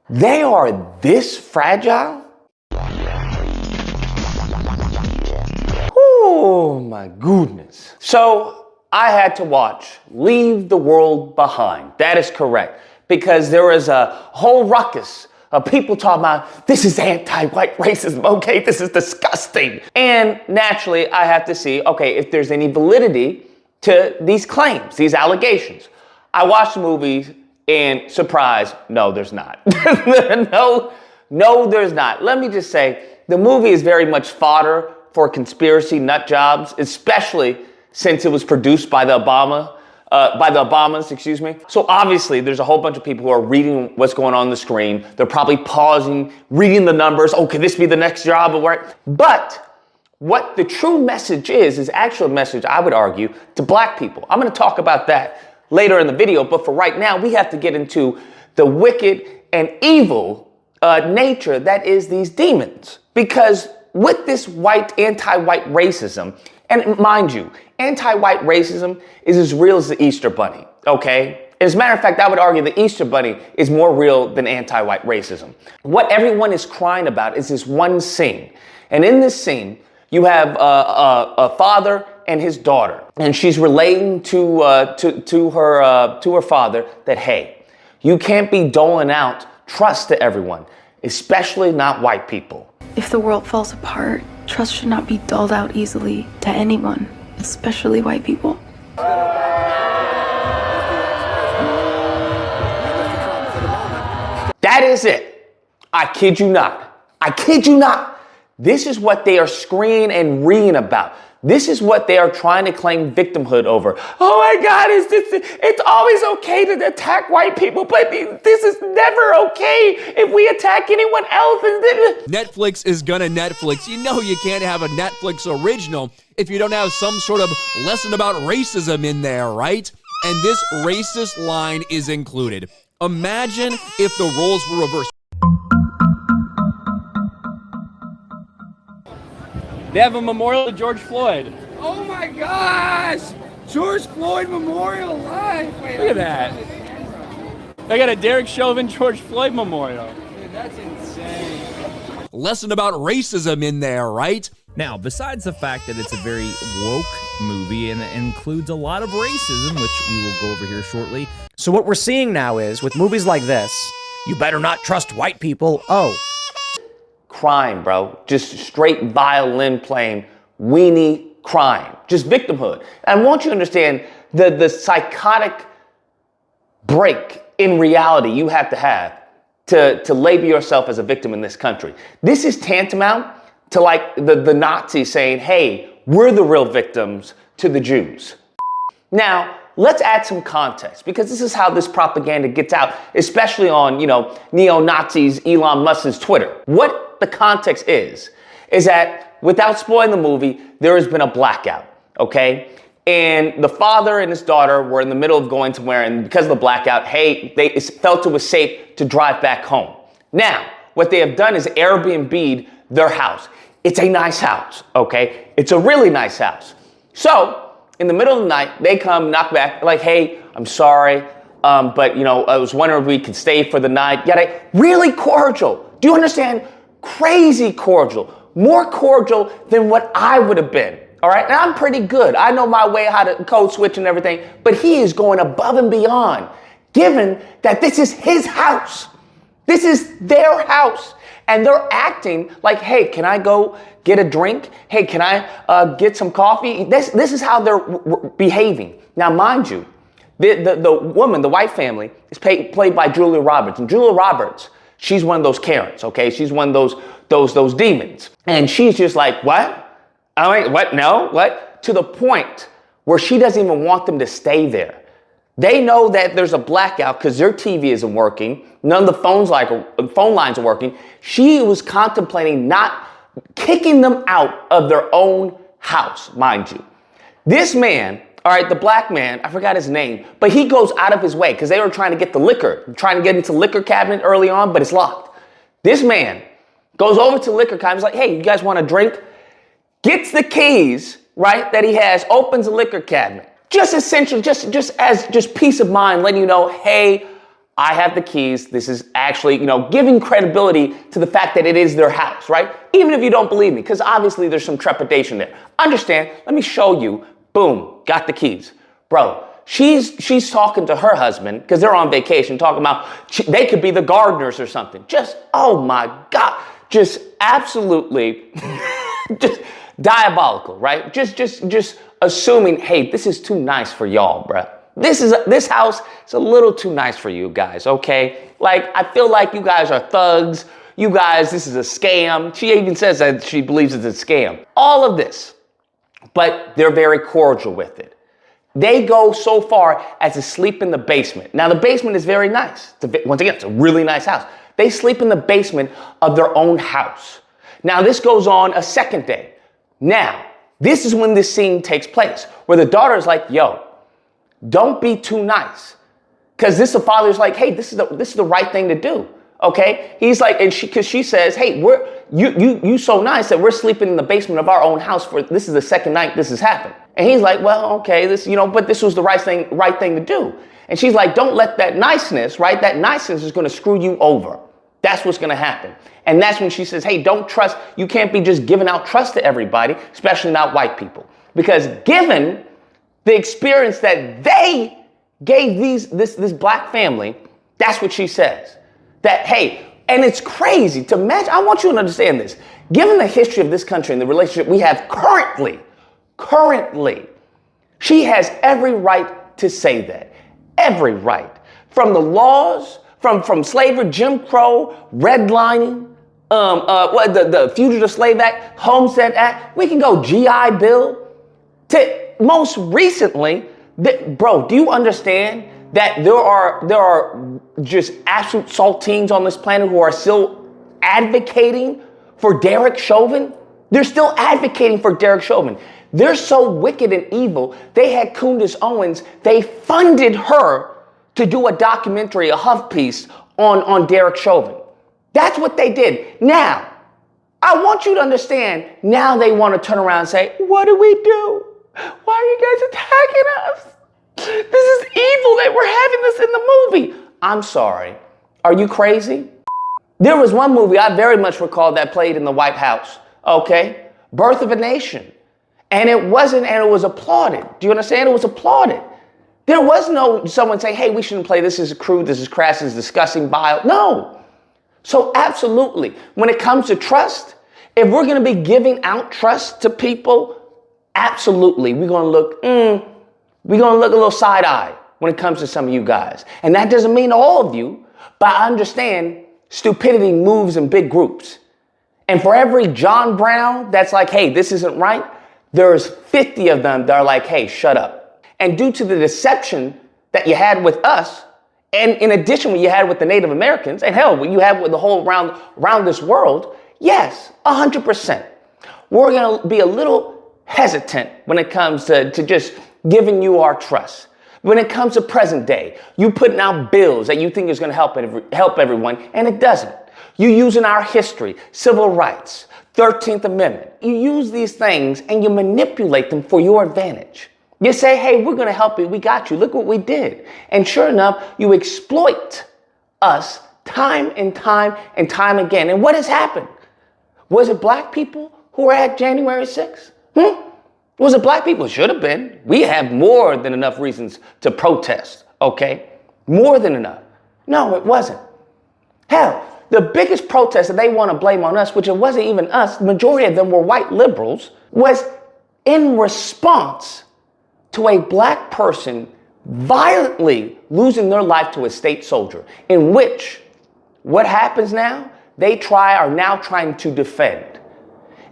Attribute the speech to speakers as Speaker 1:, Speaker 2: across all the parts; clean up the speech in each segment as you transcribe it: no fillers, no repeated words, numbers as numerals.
Speaker 1: They are this fragile? Oh my goodness. So I had to watch Leave the World Behind. That is correct. Because there is a whole ruckus of people talking about this is anti-white racism. Okay, this is disgusting. And naturally, I have to see, okay, if there's any validity to these claims, these allegations. I watched the movies and surprise, no, there's not. No, there's not. Let me just say, the movie is very much fodder for conspiracy nut jobs, especially since it was produced by the Obamas, excuse me. So obviously there's a whole bunch of people who are reading what's going on the screen. They're probably pausing, reading the numbers. Oh, could this be the next job of work? But what the true message is actual message, I would argue, to black people. I'm going to talk about that later in the video, but for right now, we have to get into the wicked and evil nature that is these demons. Because with this anti-white racism, and mind you, anti-white racism is as real as the Easter Bunny, okay? As a matter of fact, I would argue the Easter Bunny is more real than anti-white racism. What everyone is crying about is this one scene. And in this scene, you have a father and his daughter, and she's relating to her father that, hey, you can't be doling out trust to everyone, especially not white people.
Speaker 2: If the world falls apart, trust should not be doled out easily to anyone, especially white people.
Speaker 1: That is it. I kid you not. I kid you not. This is what they are screaming and reading about. This is what they are trying to claim victimhood over. Oh my God, it's always okay to attack white people, but this is never okay if we attack anyone else.
Speaker 3: Netflix is gonna Netflix. You know you can't have a Netflix original if you don't have some sort of lesson about racism in there, right? And this racist line is included. Imagine if the roles were reversed.
Speaker 4: They have a memorial to George Floyd.
Speaker 5: Oh my gosh! George Floyd Memorial Live! Wait,
Speaker 4: Look at that. They got a Derek Chauvin George Floyd Memorial.
Speaker 5: Dude, that's insane.
Speaker 3: Lesson about racism in there, right?
Speaker 6: Now, besides the fact that it's a very woke movie and it includes a lot of racism, which we will go over here shortly.
Speaker 7: So what we're seeing now is, with movies like this, you better not trust white people. Oh.
Speaker 1: Crime, bro. Just straight violin playing, weenie crime. Just victimhood. And I want you to understand the psychotic break in reality you have to label yourself as a victim in this country. This is tantamount to like the Nazis saying, hey, we're the real victims to the Jews. Now, let's add some context, because this is how this propaganda gets out, especially on, neo-Nazis, Elon Musk's Twitter. What the context is that without spoiling the movie, there has been a blackout, okay? And the father and his daughter were in the middle of going somewhere, and because of the blackout, hey, they felt it was safe to drive back home. Now, what they have done is Airbnb'd their house. It's a nice house, okay? It's a really nice house. So, in the middle of the night, they come, knock back, like, hey, I'm sorry, but, I was wondering if we could stay for the night. Yet, really cordial. Do you understand? Crazy cordial. More cordial than what I would have been. All right? And I'm pretty good. I know my way how to code switch and everything. But he is going above and beyond, given that this is his house. This is their house. And they're acting like, hey, can I go get a drink? Hey, can I get some coffee? This is how they're behaving. Now, mind you, the woman, the white family, is played by Julia Roberts. And Julia Roberts, she's one of those Karens, okay? She's one of those demons. And she's just like, what? I'm like, what? No? What? To the point where she doesn't even want them to stay there. They know that there's a blackout because their TV isn't working. None of the phone lines are working. She was contemplating not kicking them out of their own house, mind you. This man, all right, the black man, I forgot his name, but he goes out of his way because they were trying to get the liquor, trying to get into the liquor cabinet early on, but it's locked. This man goes over to the liquor cabinet. He's like, hey, you guys want a drink? Gets the keys, right, that he has, opens the liquor cabinet. Just essential, just peace of mind, letting you know, hey, I have the keys. This is actually, giving credibility to the fact that it is their house, right? Even if you don't believe me, because obviously there's some trepidation there. Understand, let me show you. Boom, got the keys. Bro, she's talking to her husband, because they're on vacation, talking about they could be the gardeners or something. Just, oh my God, just absolutely, just diabolical, right? Just assuming, hey, this is too nice for y'all, bruh. This house is a little too nice for you guys, okay? Like, I feel like you guys are thugs. You guys, this is a scam. She even says that she believes it's a scam. All of this, but they're very cordial with it. They go so far as to sleep in the basement. Now, the basement is very nice. Once again, it's a really nice house. They sleep in the basement of their own house. Now, this goes on a second day. Now, this is when this scene takes place, where the daughter is like, yo, don't be too nice. Because the father's like, hey, this is the right thing to do. Okay? He's like, and because she says, hey, you so nice that we're sleeping in the basement of our own house this is the second night this has happened. And he's like, well, okay, but this was the right thing to do. And she's like, don't let that niceness, right? That niceness is going to screw you over. That's what's going to happen. And that's when she says, hey, don't trust. You can't be just giving out trust to everybody, especially not white people. Because given the experience that they gave this black family, that's what she says. That, hey, and it's crazy to imagine. I want you to understand this. Given the history of this country and the relationship we have currently, she has every right to say that. Every right. From the laws, from slavery, Jim Crow, redlining, the Fugitive Slave Act, Homestead Act, we can go GI Bill, to most recently, bro, do you understand that there are just absolute saltines on this planet who are still advocating for Derek Chauvin? They're still advocating for Derek Chauvin. They're so wicked and evil. They had Candace Owens. They funded her to do a documentary, a Huff piece on Derek Chauvin. That's what they did. Now, I want you to understand, now they want to turn around and say, what do we do? Why are you guys attacking us? This is evil that we're having this in the movie. I'm sorry. Are you crazy? There was one movie I very much recall that played in the White House. Okay? Birth of a Nation. And it was applauded. Do you understand? It was applauded. There was no someone saying, hey, we shouldn't play. This is crude. This is crass. This is disgusting, vile. No. So absolutely. When it comes to trust, if we're going to be giving out trust to people, absolutely, we're going to look a little side-eye when it comes to some of you guys. And that doesn't mean all of you, but I understand stupidity moves in big groups. And for every John Brown that's like, hey, this isn't right, there's 50 of them that are like, hey, shut up. And due to the deception that you had with us, and in addition what you had with the Native Americans, and hell, what you have with the whole around this world, yes, 100%. We're going to be a little hesitant when it comes to just giving you our trust. When it comes to present day, you putting out bills that you think is going to help everyone, and it doesn't. You using our history, civil rights, 13th Amendment. You use these things and you manipulate them for your advantage. You say, hey, we're going to help you. We got you. Look what we did. And sure enough, you exploit us time and time and time again. And what has happened? Was it black people who were at January 6th? Was it black people? It should have been. We have more than enough reasons to protest, okay? More than enough. No, it wasn't. Hell, the biggest protest that they want to blame on us, which it wasn't even us, the majority of them were white liberals, was in response to a black person violently losing their life to a state soldier, in which what happens now, they are now trying to defend.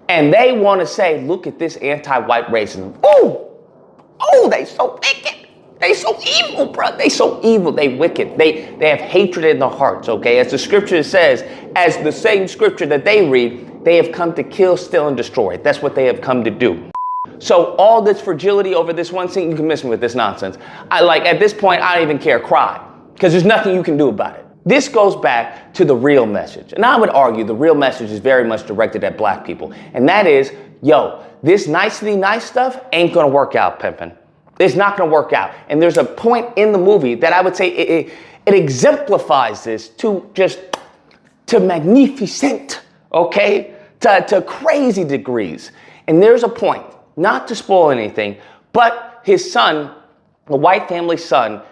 Speaker 1: And they want to say, look at this anti-white racism. Oh, they so wicked. They so evil, bro. They so evil. They wicked. They have hatred in their hearts, okay? As the scripture says, as the same scripture that they read, they have come to kill, steal, and destroy. That's what they have come to do. So all this fragility over this one scene, you can miss me with this nonsense. At this point, I don't even care. Cry. Because there's nothing you can do about it. This goes back to the real message. And I would argue the real message is very much directed at black people. And that is, this nicety nice stuff ain't going to work out, pimpin'. It's not going to work out. And there's a point in the movie that I would say It exemplifies this to magnificent, okay? To crazy degrees. And there's a point, not to spoil anything, but his son, the White family son,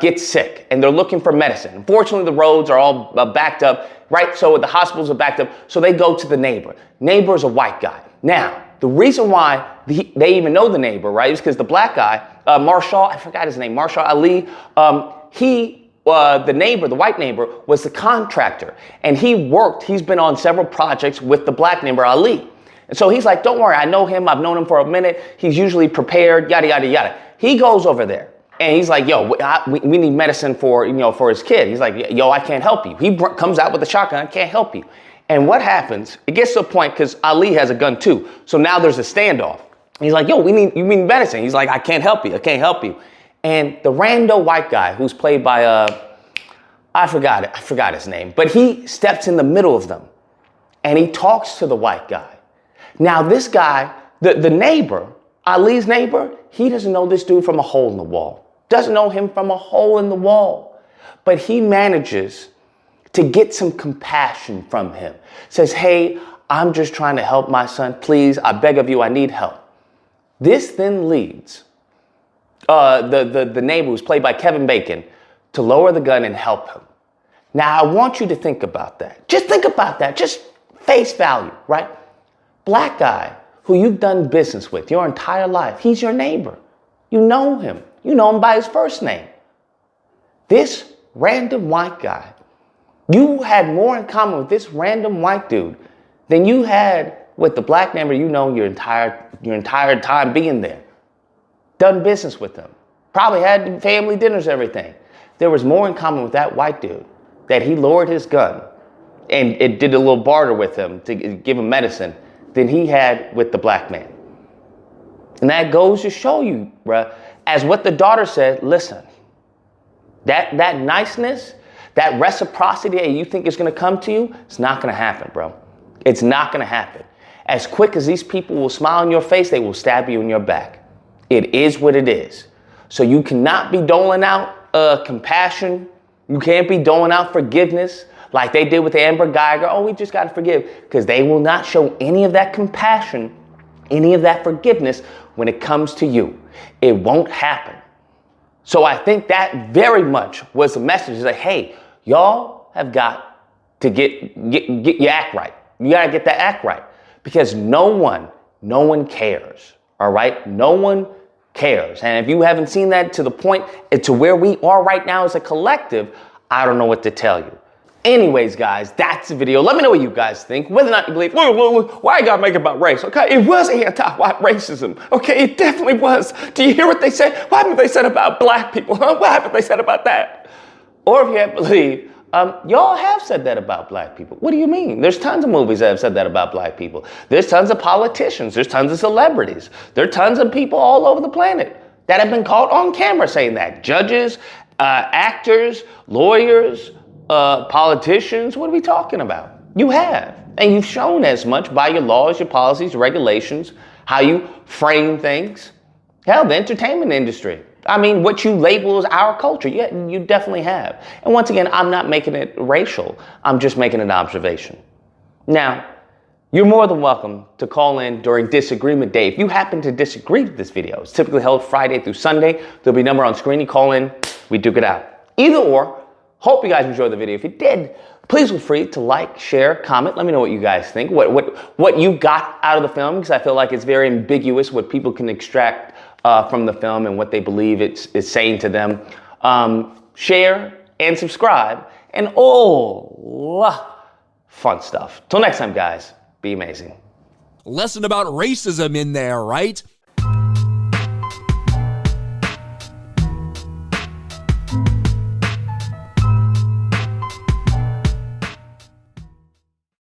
Speaker 1: gets sick and they're looking for medicine. Unfortunately, the roads are all backed up, right? So the hospitals are backed up. So they go to the neighbor. Neighbor is a white guy. Now, the reason why they even know the neighbor, right, is because the black guy, Marshall, I forgot his name, Marshall Ali, the neighbor, the white neighbor, was the contractor. And he's been on several projects with the black neighbor, Ali. And so he's like, don't worry, I know him. I've known him for a minute. He's usually prepared, yada, yada, yada. He goes over there and he's like, yo, we need medicine for his kid. He's like, yo, I can't help you. He comes out with a shotgun, I can't help you. And what happens, it gets to a point because Ali has a gun too. So now there's a standoff. He's like, yo, you need medicine. He's like, I can't help you. I can't help you. And the rando white guy who's played by, I forgot his name, but he steps in the middle of them and he talks to the white guy. Now this guy, the neighbor, Ali's neighbor, he doesn't know this dude from a hole in the wall. Doesn't know him from a hole in the wall. But he manages to get some compassion from him. Says, hey, I'm just trying to help my son. Please, I beg of you, I need help. This then leads the neighbor, who's played by Kevin Bacon, to lower the gun and help him. Now, I want you to think about that. Just think about that. Just face value, right? Black guy who you've done business with your entire life. He's your neighbor. You know him. You know him by his first name. This random white guy, you had more in common with this random white dude than you had with the black neighbor you know your entire time being there. Done business with them. Probably had family dinners, everything. There was more in common with that white dude that he lowered his gun and it did a little barter with him to give him medicine than he had with the black man. And that goes to show you, bruh, as what the daughter said, listen, that niceness, that reciprocity that you think is going to come to you, it's not going to happen, bro. It's not going to happen. As quick as these people will smile in your face, they will stab you in your back. It is what it is. So you cannot be doling out compassion. You can't be doling out forgiveness like they did with Amber Geiger. Oh, we just got to forgive. Because they will not show any of that compassion, any of that forgiveness when it comes to you. It won't happen. So I think that very much was the message. Like, hey, y'all have got to get your act right. You got to get that act right. Because no one cares. All right? No one cares. And if you haven't seen that to the point, to where we are right now as a collective, I don't know what to tell you. Anyways, guys, that's the video. Let me know what you guys think. Whether or not you believe, why you gotta make it about race? Okay, it was anti-white racism. Okay, it definitely was. Do you hear what they said? What haven't they said about black people? Huh? What haven't they said about that? Or if you have believe, y'all have said that about black people. What do you mean? There's tons of movies that have said that about black people. There's tons of politicians. There's tons of celebrities. There are tons of people all over the planet that have been caught on camera saying that. Judges, actors, lawyers, politicians. What are we talking about? You have. And you've shown as much by your laws, your policies, regulations, how you frame things. Hell, the entertainment industry. I mean, what you label as our culture, yeah, you definitely have. And once again, I'm not making it racial. I'm just making an observation. Now, you're more than welcome to call in during Disagreement Day. If you happen to disagree with this video, it's typically held Friday through Sunday. There'll be a number on screen. You call in, we duke it out. Either or, hope you guys enjoyed the video. If you did, please feel free to like, share, comment. Let me know what you guys think, what you got out of the film, because I feel like it's very ambiguous what people can extract from the film and what they believe it's saying to them. Share and subscribe and all fun stuff. Till next time, guys, be amazing.
Speaker 3: Lesson about racism in there, right?